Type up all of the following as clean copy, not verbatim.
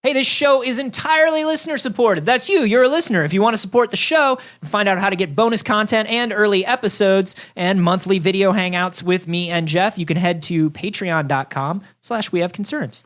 Hey, this show is entirely listener supported. That's you. You're a listener. If you want to support the show and find out how to get bonus content and early episodes and monthly video hangouts with me and Jeff, you can head to patreon.com/wehaveconcerns.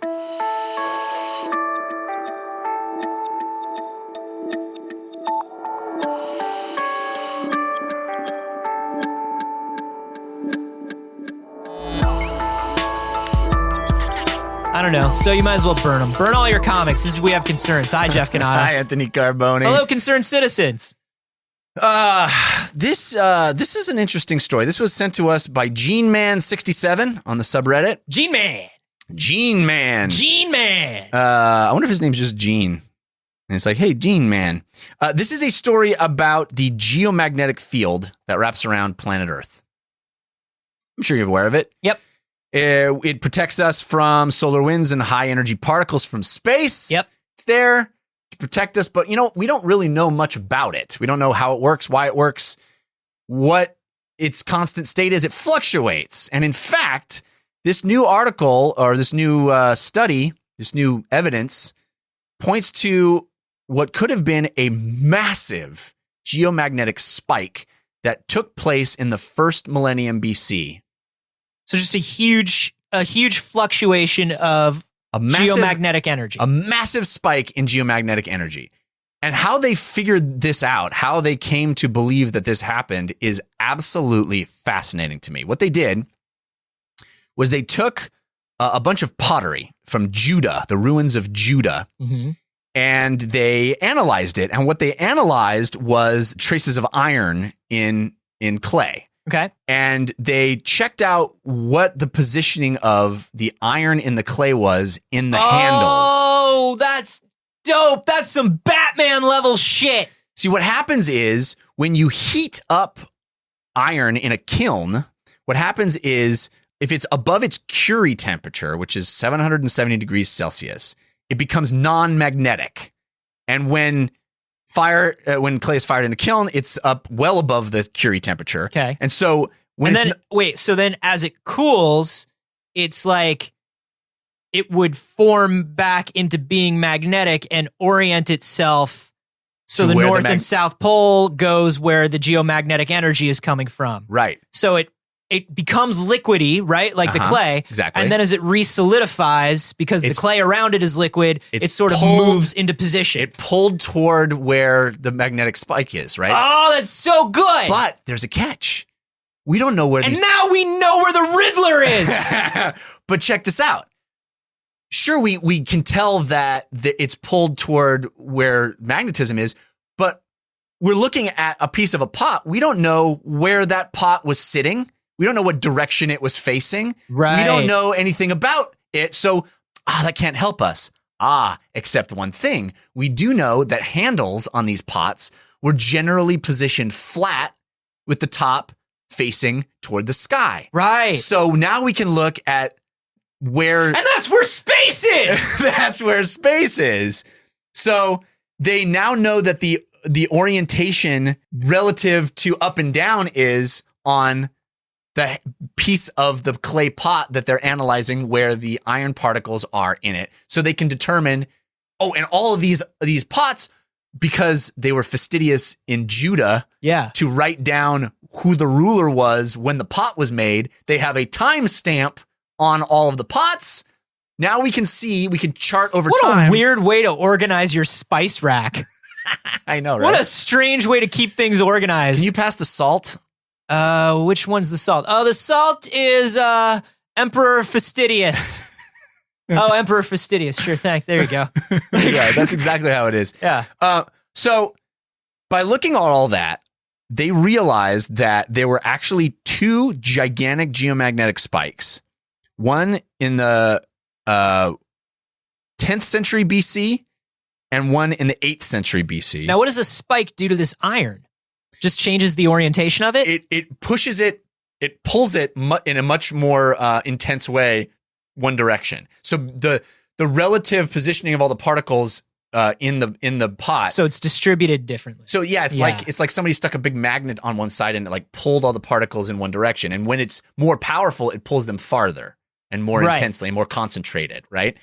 I don't know. So you might as well burn them. Burn all your comics. This is We Have Concerns. Hi, Jeff Canada. Hi, Anthony Carboni. Hello, concerned citizens. This is an interesting story. This was sent to us by GeneMan67 on the subreddit. Gene Man. Gene Man. Gene Man. I wonder if his name's just Gene. And it's like, hey, Gene Man. This is a story about the geomagnetic field that wraps around planet Earth. I'm sure you're aware of it. Yep. It protects us from solar winds and high energy particles from space. Yep. It's there to protect us, but we don't really know much about it. We don't know how it works, why it works, what its constant state is. It fluctuates. And in fact, this new article or this new study, this new evidence points to what could have been a massive geomagnetic spike that took place in the first millennium BC. So just a huge fluctuation of geomagnetic energy. A massive spike in geomagnetic energy. And how they figured this out, how they came to believe that this happened is absolutely fascinating to me. What they did was they took a bunch of pottery from Judah, the ruins of Judah, and they analyzed it. And what they analyzed was traces of iron in clay. Okay. And they checked out what the positioning of the iron in the clay was in the handles. Oh, that's dope. That's some Batman level shit. See, what happens is when you heat up iron in a kiln, what happens is if it's above its Curie temperature, which is 770 degrees Celsius, it becomes non-magnetic. And when clay is fired in a kiln, it's up well above the Curie temperature. Okay. And so so then as it cools, it's like it would form back into being magnetic and orient itself so the north and south pole goes where the geomagnetic energy is coming from. Right. So it becomes liquidy, right? Like the clay. Exactly. And then as it re-solidifies, because the clay around it is liquid, it sort of moves into position. It pulled toward where the magnetic spike is, right? Oh, that's so good. But there's a catch. We don't know where And now we know where the Riddler is. But check this out. Sure, we can tell that it's pulled toward where magnetism is, but we're looking at a piece of a pot. We don't know where that pot was sitting. We don't know what direction it was facing. Right. We don't know anything about it. So, that can't help us. Except one thing. We do know that handles on these pots were generally positioned flat with the top facing toward the sky. Right. So now we can look at where... And that's where space is! That's where space is. So they now know that the orientation relative to up and down is on the piece of the clay pot that they're analyzing where the iron particles are in it. So they can determine, and all of these pots, because they were fastidious in Judah to write down who the ruler was when the pot was made, they have a time stamp on all of the pots. Now we can chart over time. What a weird way to organize your spice rack. I know, right? What a strange way to keep things organized. Can you pass the salt? Which one's the salt? Oh, the salt is Emperor Fastidious. Emperor Fastidious. Sure, thanks. There you go. Yeah, that's exactly how it is. Yeah. So by looking at all that, they realized that there were actually two gigantic geomagnetic spikes. One in the 10th century BC and one in the 8th century BC. Now, what does a spike do to this iron? Just changes the orientation of it? It pushes it, it pulls it in a much more intense way one direction. So the relative positioning of all the particles in the pot. So it's distributed differently. So yeah, it's like somebody stuck a big magnet on one side and it like pulled all the particles in one direction. And when it's more powerful, it pulls them farther and more intensely and more concentrated, right?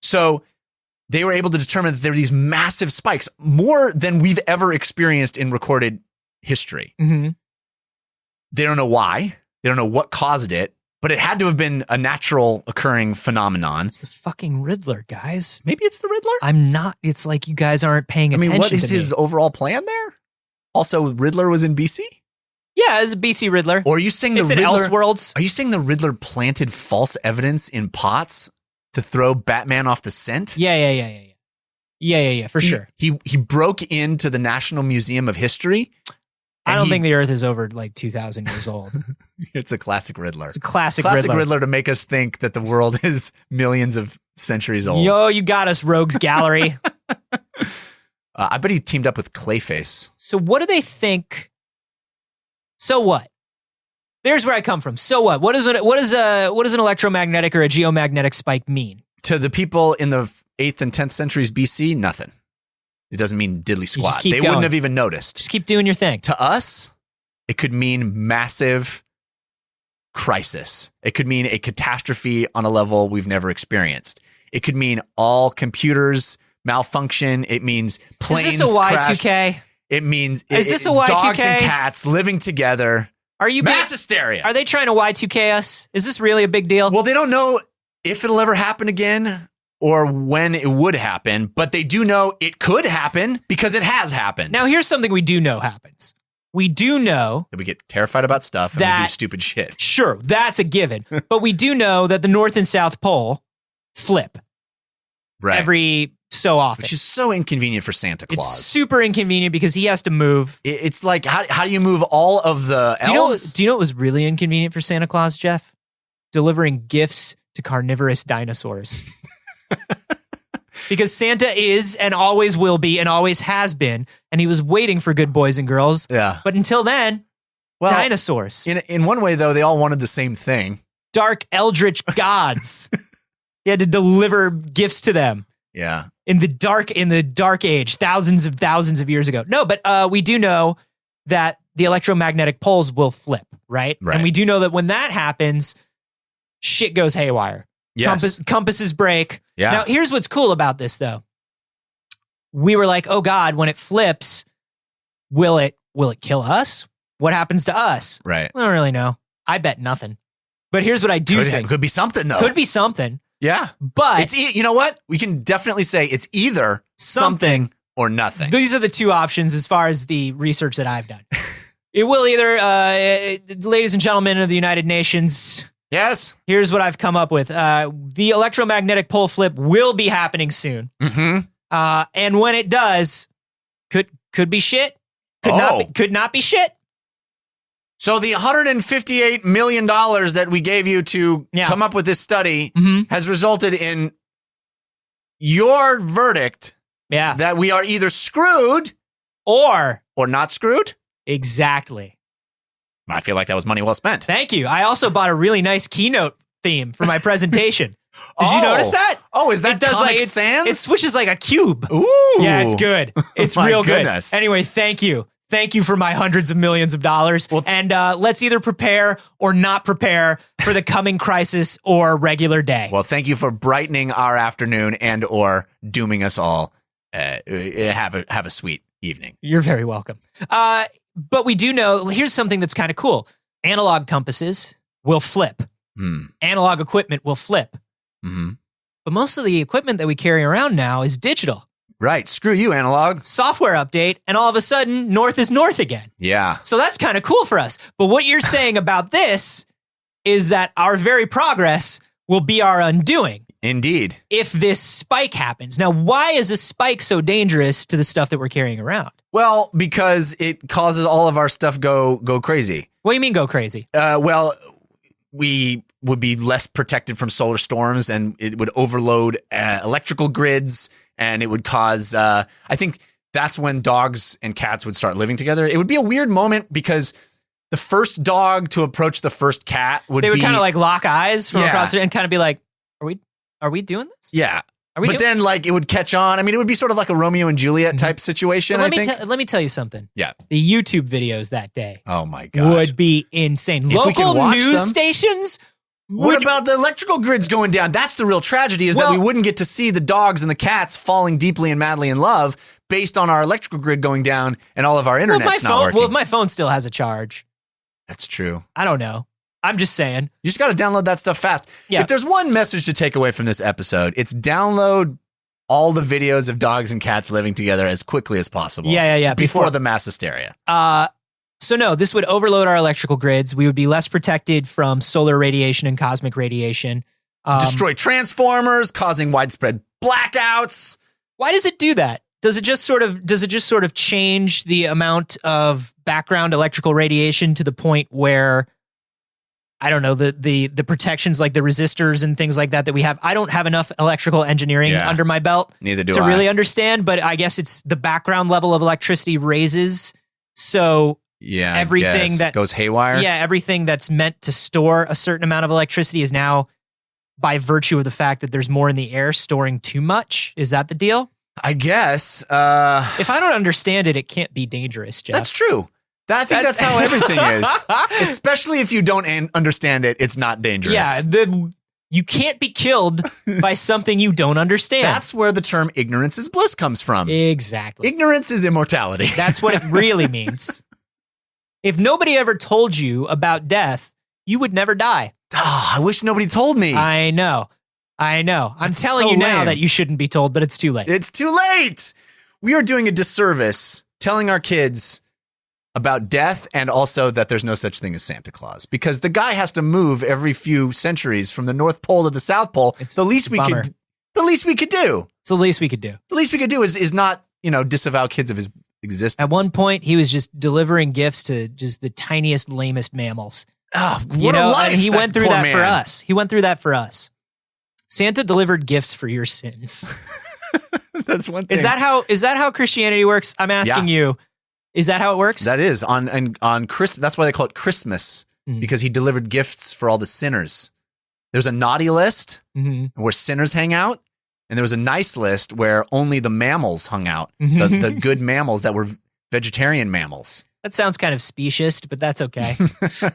So they were able to determine that there are these massive spikes, more than we've ever experienced in recorded history. Mm-hmm. They don't know why. They don't know what caused it, but it had to have been a natural occurring phenomenon. It's the fucking Riddler, guys. Maybe it's the Riddler? I'm not. It's like you guys aren't paying attention. What is his overall plan there? Also, Riddler was in BC? Yeah, it's a BC Riddler. Or are you saying it's the in Riddler? Elseworlds. Are you saying the Riddler planted false evidence in pots to throw Batman off the scent? Yeah, for sure. He broke into the National Museum of History. I don't think the Earth is over like 2,000 years old. It's a classic Riddler. It's a classic Riddler to make us think that the world is millions of centuries old. Yo, you got us, Rogues Gallery. I bet he teamed up with Clayface. So what do they think? So what? There's where I come from. So what? What does an electromagnetic or a geomagnetic spike mean? To the people in the 8th and 10th centuries BC, nothing. It doesn't mean diddly squat. They wouldn't have even noticed. Just keep doing your thing. To us, it could mean massive crisis. It could mean a catastrophe on a level we've never experienced. It could mean all computers malfunction. It means planes Is this a Y2K? crash. It means Is this a Y2K? Dogs and cats living together. Are you mass hysteria? Are they trying to Y2K us? Is this really a big deal? Well, they don't know if it'll ever happen again or when it would happen, but they do know it could happen because it has happened. Now, here's something we do know happens. We do know that we get terrified about stuff and we do stupid shit. Sure, that's a given. But we do know that the North and South Pole flip every so often. Which is so inconvenient for Santa Claus. It's super inconvenient because he has to move. It's like, how do you move all of the elves? Do you know what was really inconvenient for Santa Claus, Jeff? Delivering gifts to carnivorous dinosaurs. Because Santa is and always will be and always has been, and he was waiting for good boys and girls. Yeah. But until then, dinosaurs. In one way, though, they all wanted the same thing. Dark eldritch gods. He had to deliver gifts to them. Yeah. In the dark age, thousands of years ago. No, but we do know that the electromagnetic poles will flip, right? And we do know that when that happens, shit goes haywire. Yes. Compasses break. Yeah. Now, here's what's cool about this, though. We were like, oh God, when it flips, will it kill us? What happens to us? Right. I don't really know. I bet nothing. But here's what I do think. Could be something, though. Could be something. Yeah. But you know what? We can definitely say it's either something or nothing. These are the two options as far as the research that I've done. It will either, ladies and gentlemen of the United Nations. Yes. Here's what I've come up with. The electromagnetic pole flip will be happening soon. Mm-hmm. And when it does, could be shit. Could not be shit. So the $158 million that we gave you to come up with this study has resulted in your verdict that we are either screwed or not screwed. Exactly. I feel like that was money well spent. Thank you. I also bought a really nice keynote theme for my presentation. Did you notice that? Oh, is that Comic Sans? It swishes like a cube. Ooh. Yeah, it's good. It's real goodness. Good. Anyway, thank you. Thank you for my hundreds of millions of dollars. Well, and let's either prepare or not prepare for the coming crisis or regular day. Well, thank you for brightening our afternoon and or dooming us all. Have a sweet evening. You're very welcome. But we do know, here's something that's kind of cool. Analog compasses will flip. Analog equipment will flip. Mm-hmm. But most of the equipment that we carry around now is digital. Right. Screw you, analog. Software update, and all of a sudden, north is north again. Yeah. So that's kind of cool for us. But what you're saying about this is that our very progress will be our undoing. Indeed. If this spike happens. Now, why is a spike so dangerous to the stuff that we're carrying around? Well, because it causes all of our stuff go crazy. What do you mean go crazy? Well, we would be less protected from solar storms, and it would overload electrical grids, and it would cause, I think that's when dogs and cats would start living together. It would be a weird moment because the first dog to approach the first cat would kind of like lock eyes from across it and kind of be like, are we doing this? Yeah. But then like it would catch on. I mean, it would be sort of like a Romeo and Juliet type situation, let me tell you something. Yeah. The YouTube videos that day oh my gosh, would be insane. If Local news stations What about the electrical grids going down? That's the real tragedy, is that we wouldn't get to see the dogs and the cats falling deeply and madly in love based on our electrical grid going down and all of our internet's not working. Well, if my phone still has a charge. That's true. I don't know. I'm just saying. You just got to download that stuff fast. Yeah. If there's one message to take away from this episode, it's download all the videos of dogs and cats living together as quickly as possible. Yeah. Before the mass hysteria. So no, this would overload our electrical grids. We would be less protected from solar radiation and cosmic radiation. Destroy transformers, causing widespread blackouts. Why does it do that? Does it just sort of change the amount of background electrical radiation to the point where, I don't know, the protections like the resistors and things like that we have? I don't have enough electrical engineering under my belt to really understand, but I guess it's the background level of electricity raises. So everything that goes haywire. Yeah, everything that's meant to store a certain amount of electricity is now, by virtue of the fact that there's more in the air, storing too much. Is that the deal? I guess. If I don't understand it, it can't be dangerous, Jeff. That's true. I think that's how everything is. Especially if you don't understand it, it's not dangerous. Yeah, you can't be killed by something you don't understand. That's where the term ignorance is bliss comes from. Exactly. Ignorance is immortality. That's what it really means. If nobody ever told you about death, you would never die. Oh, I wish nobody told me. I know. I'm telling you now that you shouldn't be told, but it's too late. It's too late. We are doing a disservice telling our kids about death and also that there's no such thing as Santa Claus, because the guy has to move every few centuries from the North Pole to the South Pole. It's the least we could do. It's the least we could do. The least we could do is not, disavow kids of his existence. At one point, he was just delivering gifts to just the tiniest, lamest mammals. Oh, what a life! And he went through that for us. He went through that for us. Santa delivered gifts for your sins. That's one thing. Is that how Christianity works? I'm asking you. Is that how it works? That is on Christmas. That's why they call it Christmas, because he delivered gifts for all the sinners. There's a naughty list where sinners hang out, and there was a nice list where only the mammals hung out. The good mammals that were vegetarian mammals. That sounds kind of specious, but that's okay.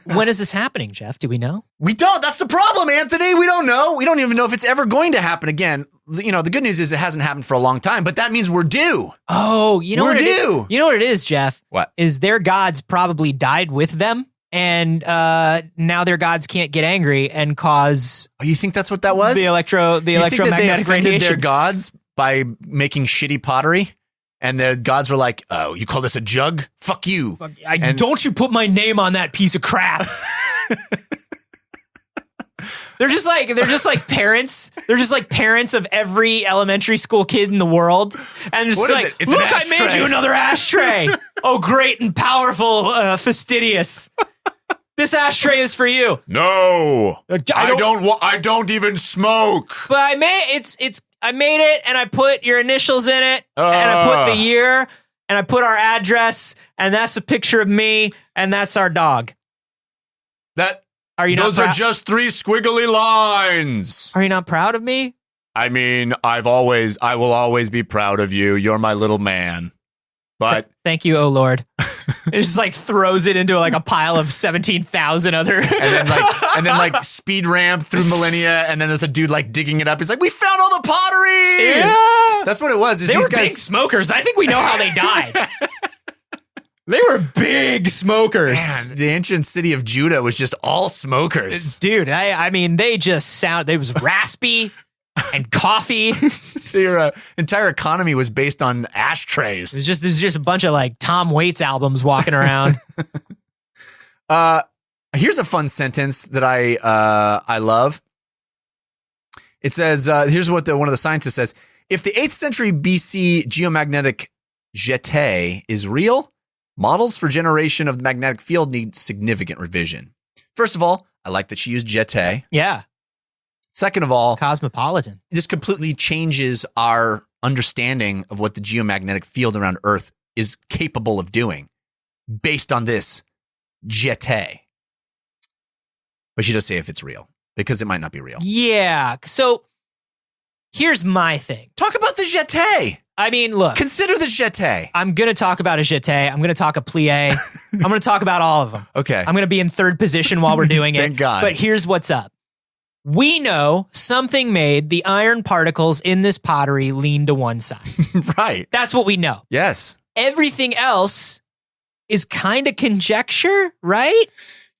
When is this happening, Jeff? Do we know? We don't. That's the problem, Anthony. We don't know. We don't even know if it's ever going to happen again. The good news is it hasn't happened for a long time, but that means we're due. Oh, you know what it is, Jeff? What? Is their gods probably died with them, and now their gods can't get angry and cause... Oh, you think that's what that was? The electromagnetic radiation. Their gods by making shitty pottery? And their gods were like, "Oh, you call this a jug? Fuck you! Don't you put my name on that piece of crap." They're just like parents. They're just like parents of every elementary school kid in the world, and just like, It's look, I made you another ashtray. Oh, great and powerful, fastidious. This ashtray is for you. No, I don't even smoke. But I made it, and I put your initials in it, and I put the year, and I put our address, and that's a picture of me, and that's our dog. Those are just 3 squiggly lines. Are you not proud of me? I mean, I will always be proud of you. You're my little man. But thank you, oh Lord. It just like throws it into like a pile of 17,000 other. and then speed ramp through millennia, and then there's a dude like digging it up. He's like, "We found all the pottery." Yeah, that's what it was. They were big smokers. I think we know how they died. They were big smokers. Man, the ancient city of Judah was just all smokers. Dude, I mean, they was raspy and coffee. Their entire economy was based on ashtrays. There's just a bunch of like Tom Waits albums walking around. Here's a fun sentence that I love. It says, here's what one of the scientists says. If the 8th century BC geomagnetic jeté is real, models for generation of the magnetic field need significant revision. First of all, I like that she used jeté. Yeah. Second of all, cosmopolitan. This completely changes our understanding of what the geomagnetic field around Earth is capable of doing based on this jeté. But she does say if it's real, because it might not be real. Yeah. So here's my thing. Talk about the jeté. I mean, look. Consider the jeté. I'm going to talk about a jeté. I'm going to talk a plie. I'm going to talk about all of them. Okay. I'm going to be in third position while we're doing it. Thank God. But here's what's up. We know something made the iron particles in this pottery lean to one side. Right. That's what we know. Yes. Everything else is kind of conjecture, right?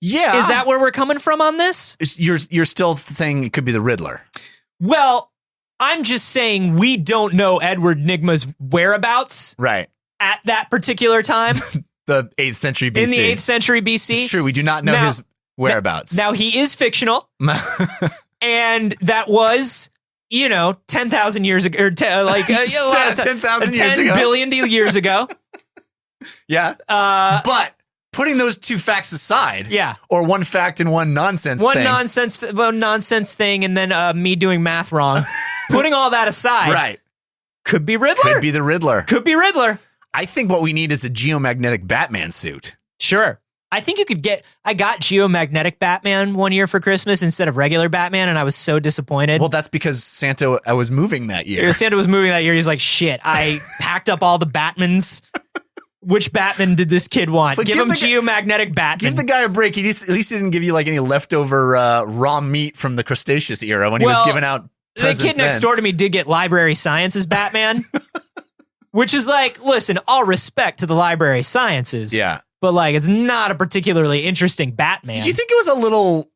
Yeah. Is that where we're coming from on this? You're still saying it could be the Riddler. Well, I'm just saying we don't know Edward Nygma's whereabouts. Right. At that particular time. The 8th century BC. In the 8th century BC. It's true. We do not know his whereabouts. Now, he is fictional. And that was, 10,000 years ago. Or 10,000 years ago. 10 billion years ago. Yeah. But putting those two facts aside. Yeah. Or one fact and one nonsense thing. One nonsense thing and then me doing math wrong. Putting all that aside. Right. Could be Riddler. Could be the Riddler. Could be Riddler. I think what we need is a geomagnetic Batman suit. Sure. I think you could I got geomagnetic Batman one year for Christmas instead of regular Batman, and I was so disappointed. Well, that's because Santa was moving that year. Santa was moving that year. He's like, shit, I packed up all the Batmans. Which Batman did this kid want? But give him geomagnetic Batman. Give the guy a break. At least he didn't give you like any leftover raw meat from the Cretaceous era when he was giving out presents. The kid next door to me did get Library Sciences Batman. Which is like, listen, all respect to the Library Sciences. Yeah. But like, it's not a particularly interesting Batman. Did you think it was a little,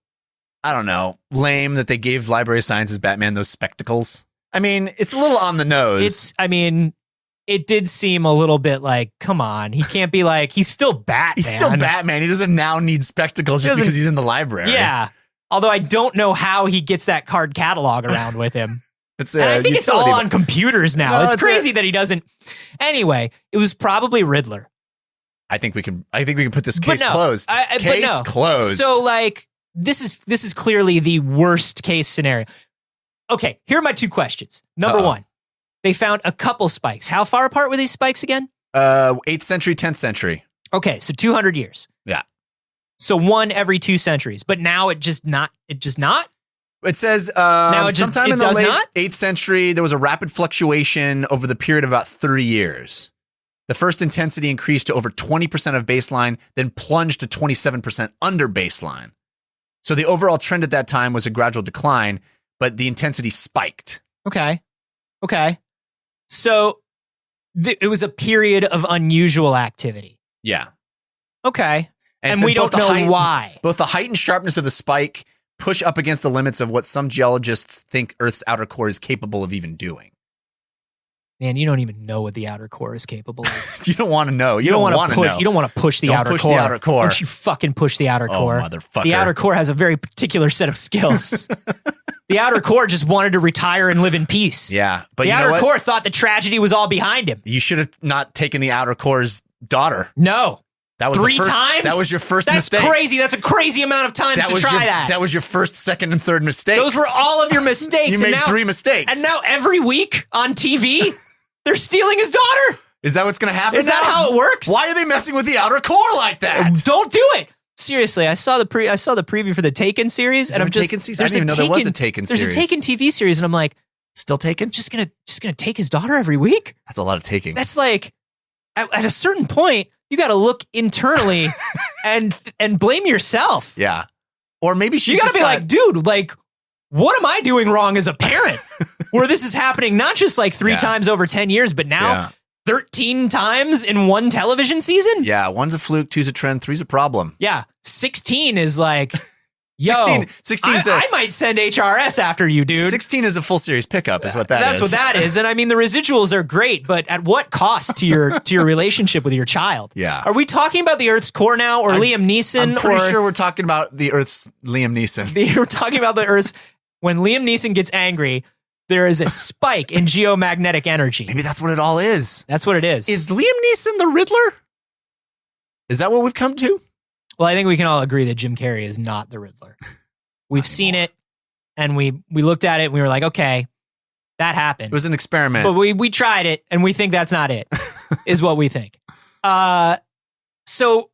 I don't know, lame that they gave Library Sciences Batman those spectacles? I mean, it's a little on the nose. It did seem a little bit like, come on, he can't be like, he's still Batman. He's still Batman. He doesn't now need spectacles just because he's in the library. Yeah. Although I don't know how he gets that card catalog around with him. And I think it's all on computers now. It's crazy that he doesn't. Anyway, it was probably Riddler. I think we can put this case closed. Closed. So like this is clearly the worst case scenario. Okay, here are my two questions. Number one, they found a couple spikes. How far apart were these spikes again? 8th century, 10th century. Okay, so 200 years. Yeah. So one every 2 centuries, but now it just not. It says now sometime in the late 8th century, there was a rapid fluctuation over the period of about 30 years. The first intensity increased to over 20% of baseline, then plunged to 27% under baseline. So the overall trend at that time was a gradual decline, but the intensity spiked. Okay. So it was a period of unusual activity. Yeah. Okay. And we don't know why. Both the height and sharpness of the spike push up against the limits of what some geologists think Earth's outer core is capable of even doing. Man, you don't even know what the outer core is capable of. You don't want to know. You don't want to know. You don't want to push the outer core. The outer core. Don't you fucking push the outer core. Motherfucker. The outer core has a very particular set of skills. The outer core just wanted to retire and live in peace. Yeah. But the outer core thought the tragedy was all behind him. You should have not taken the outer core's daughter. No. That was 3 times? That was your first mistake. That's crazy. That's a crazy amount of times to try that. That was your first, second, and third mistakes. Those were all of your mistakes. You made 3 mistakes. And now every week on TV, they're stealing his daughter. Is that what's going to happen? Is that how it works? Why are they messing with the outer core like that? Don't do it. Seriously, I saw the preview for the Taken series, and I'm just Taken series? I didn't even know there was a Taken series. There's a Taken TV series, and I'm like, still Taken? Just gonna take his daughter every week? That's a lot of taking. That's like at a certain point, you got to look internally and blame yourself. Yeah, or maybe you got to be like, dude, like, what am I doing wrong as a parent? Where this is happening not just like 3 times over 10 years, but now 13 times in one television season? Yeah, 1's a fluke, 2's a trend, 3's a problem. Yeah, 16 is like, yo, 16 I might send HRS after you, dude. 16 is a full series pickup is what that is. That's what that is. And I mean, the residuals are great, but at what cost to your relationship with your child? Yeah. Are we talking about the Earth's core now or Liam Neeson? I'm pretty sure we're talking about the Earth's Liam Neeson. We're talking about the Earth's, when Liam Neeson gets angry, there is a spike in geomagnetic energy. Maybe that's what it all is. That's what it is. Is Liam Neeson the Riddler? Is that what we've come to? Well, I think we can all agree that Jim Carrey is not the Riddler. We've seen it, and we looked at it, and we were like, okay, that happened. It was an experiment. But we tried it, and we think that's not it, is what we think. So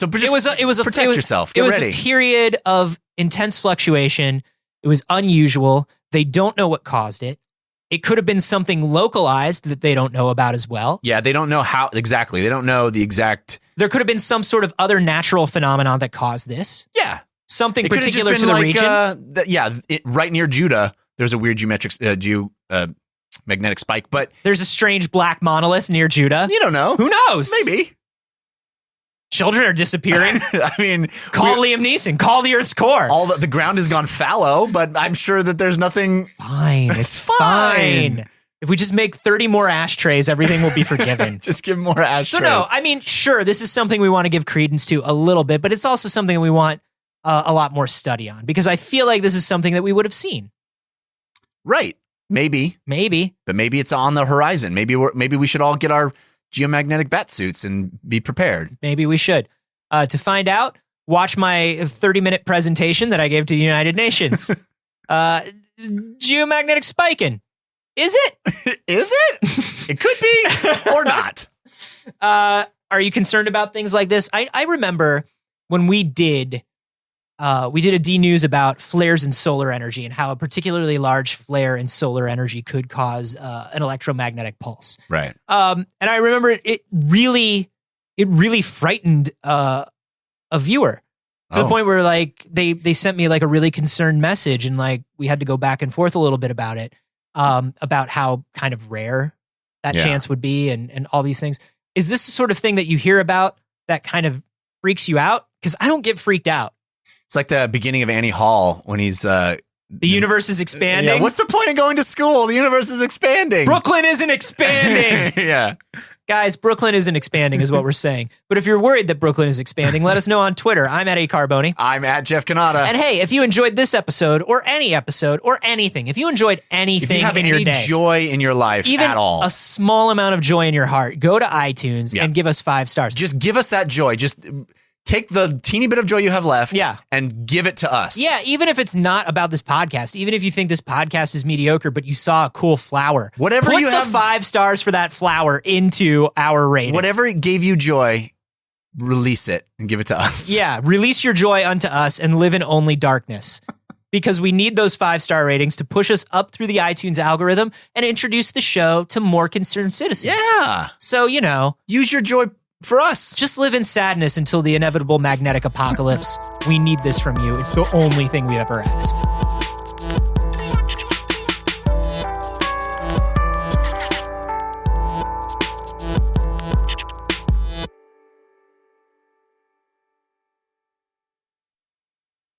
it was protect yourself. Get ready. It was a period of intense fluctuation. It was unusual. They don't know what caused it. It could have been something localized that they don't know about as well. Yeah, they don't know how exactly. They don't know the exact. There could have been some sort of other natural phenomenon that caused this. Yeah. something It could've just particular to been the region. Right near Judah, there's a weird magnetic spike, but There's a strange black monolith near Judah. you don't know. Who knows? Maybe. Children are disappearing. I mean, Call Liam Neeson. Call the Earth's core. all the ground has gone fallow, but I'm sure that there's nothing. Fine. It's fine. If we just make 30 more ashtrays, everything will be forgiven. Just give more ashtrays. So no, I mean, sure, this is something we want to give credence to a little bit, but it's also something we want a lot more study on because I feel like this is something that we would have seen. Right. Maybe. But maybe it's on the horizon. Maybe we should all get our geomagnetic bat suits and be prepared. Maybe we should. To find out, watch my 30-minute presentation that I gave to the United Nations. Geomagnetic spiking. Is it? Is it? It could be or not. Are you concerned about things like this? I remember when we did a D-News about flares in solar energy and how a particularly large flare in solar energy could cause an electromagnetic pulse. Right. And I remember it really frightened a viewer to the point where like they sent me like a really concerned message and like we had to go back and forth a little bit about it. About how kind of rare that chance would be and all these things. Is this the sort of thing that you hear about that kind of freaks you out? Because I don't get freaked out. It's like the beginning of Annie Hall when he's... the universe is expanding. Yeah, what's the point of going to school? The universe is expanding. Brooklyn isn't expanding. Yeah. Guys, Brooklyn isn't expanding is what we're saying. But if you're worried that Brooklyn is expanding, let us know on Twitter. I'm at @Carboni. I'm at Jeff Canada. And hey, if you enjoyed this episode or anything, if you enjoyed anything if you have in any your day, joy in your life even at all, a small amount of joy in your heart, go to iTunes and give us 5 stars. Just give us that joy. Just take the teeny bit of joy you have left and give it to us. Yeah, even if it's not about this podcast, even if you think this podcast is mediocre, but you saw a cool flower, put the 5 stars for that flower into our rating. Whatever gave you joy, release it and give it to us. Yeah, release your joy unto us and live in only darkness. Because we need those 5-star ratings to push us up through the iTunes algorithm and introduce the show to more concerned citizens. Yeah. So, use your joy for us. Just live in sadness until the inevitable magnetic apocalypse. We need this from you. It's the only thing we've ever asked.